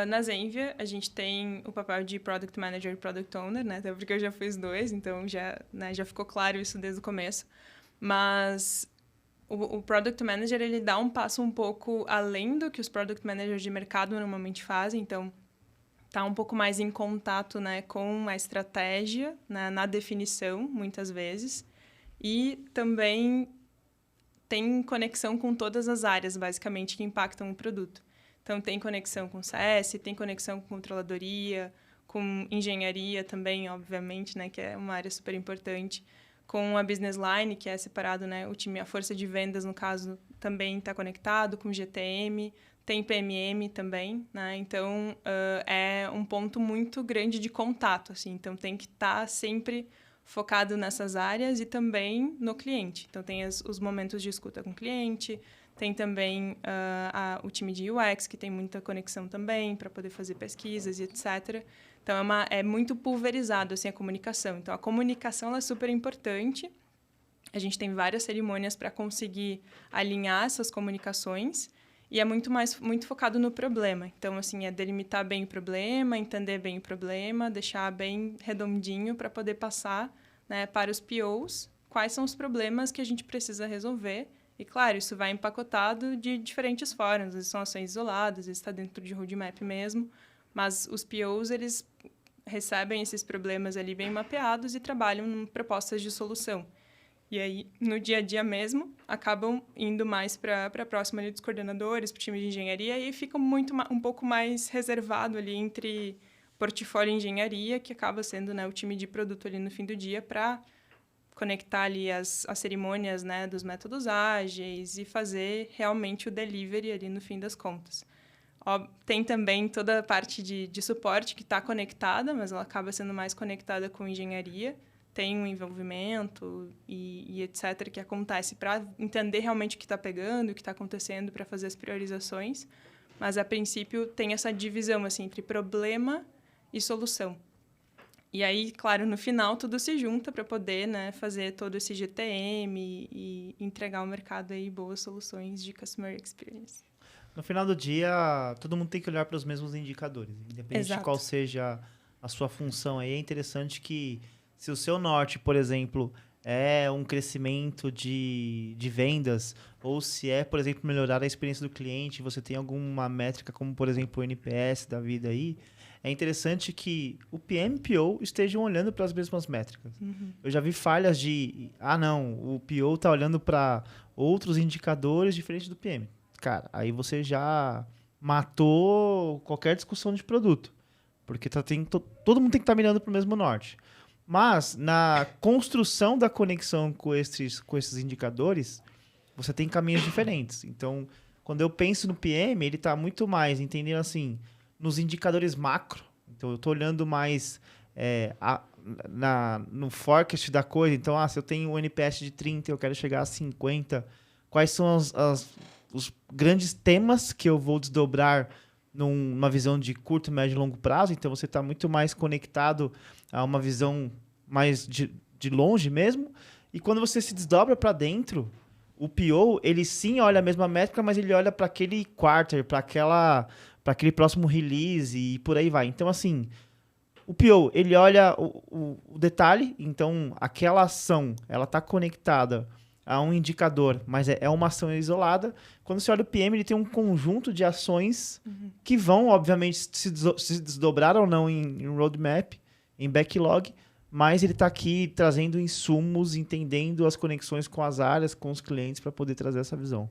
na Zenvia, a gente tem o papel de Product Manager e Product Owner, né? Até porque eu já fiz dois, então já ficou claro isso desde o começo. Mas o Product Manager, ele dá um passo um pouco além do que os Product Managers de mercado normalmente fazem. Então, tá um pouco mais em contato, né, com a estratégia, né, na definição, muitas vezes. E também tem conexão com todas as áreas, basicamente, que impactam o produto. Então, tem conexão com CS, tem conexão com controladoria, com engenharia também, obviamente, né, que é uma área super importante, com a business line, que é separado, né, o time, a força de vendas, no caso, também está conectado com GTM, tem PMM também, né, então é um ponto muito grande de contato, assim, então tem que estar sempre focado nessas áreas e também no cliente. Então, tem os momentos de escuta com o cliente, tem também o time de UX, que tem muita conexão também para poder fazer pesquisas e etc. Então, é muito pulverizado assim, a comunicação. Então, a comunicação ela é super importante. A gente tem várias cerimônias para conseguir alinhar essas comunicações e é muito focado no problema. Então, assim, é delimitar bem o problema, entender bem o problema, deixar bem redondinho para poder passar, né, para os POs quais são os problemas que a gente precisa resolver. E, claro, isso vai empacotado de diferentes formas. Às vezes são ações isoladas, às vezes está dentro de roadmap mesmo. Mas os POs, eles recebem esses problemas ali bem mapeados e trabalham em propostas de solução. E aí, no dia a dia mesmo, acabam indo mais para a próxima ali dos coordenadores, para o time de engenharia, e fica um pouco mais reservado ali entre portfólio e engenharia, que acaba sendo, né, o time de produto ali no fim do dia, para conectar ali as cerimônias, né, dos métodos ágeis e fazer realmente o delivery ali no fim das contas. Tem também toda a parte de suporte que está conectada, mas ela acaba sendo mais conectada com engenharia. Tem um envolvimento e etc. que acontece para entender realmente o que está pegando, o que está acontecendo, para fazer as priorizações. Mas, a princípio, tem essa divisão assim, entre problema e solução. E aí, claro, no final, tudo se junta para poder, né, fazer todo esse GTM e entregar ao mercado aí boas soluções de Customer Experience. No final do dia, todo mundo tem que olhar para os mesmos indicadores. Independente de qual Exato. seja a sua função aí, é interessante que se o seu norte, por exemplo, é um crescimento de vendas, ou se é, por exemplo, melhorar a experiência do cliente, você tem alguma métrica, como, por exemplo, o NPS da vida aí, é interessante que o PM e o PO estejam olhando para as mesmas métricas. Eu já vi falhas não, o PO está olhando para outros indicadores diferentes do PM. Cara, aí você já matou qualquer discussão de produto. Porque todo mundo tem que estar mirando para o mesmo norte. Mas, na construção da conexão com esses indicadores, você tem caminhos diferentes. Então, quando eu penso no PM, ele está muito mais entendendo assim, nos indicadores macro. Então, eu estou olhando mais no forecast da coisa. Então, se eu tenho um NPS de 30 eu quero chegar a 50, quais são os grandes temas que eu vou desdobrar numa visão de curto, médio e longo prazo? Então, você está muito mais conectado a uma visão mais de longe mesmo. E quando você se desdobra para dentro, o PO, ele sim olha a mesma métrica, mas ele olha para aquele quarter, para aquele próximo release e por aí vai. Então, assim, o PO, ele olha o detalhe, então aquela ação, ela está conectada a um indicador, mas é uma ação isolada. Quando você olha o PM, ele tem um conjunto de ações que vão, obviamente, se desdobrar ou não em roadmap, em backlog, mas ele está aqui trazendo insumos, entendendo as conexões com as áreas, com os clientes, para poder trazer essa visão.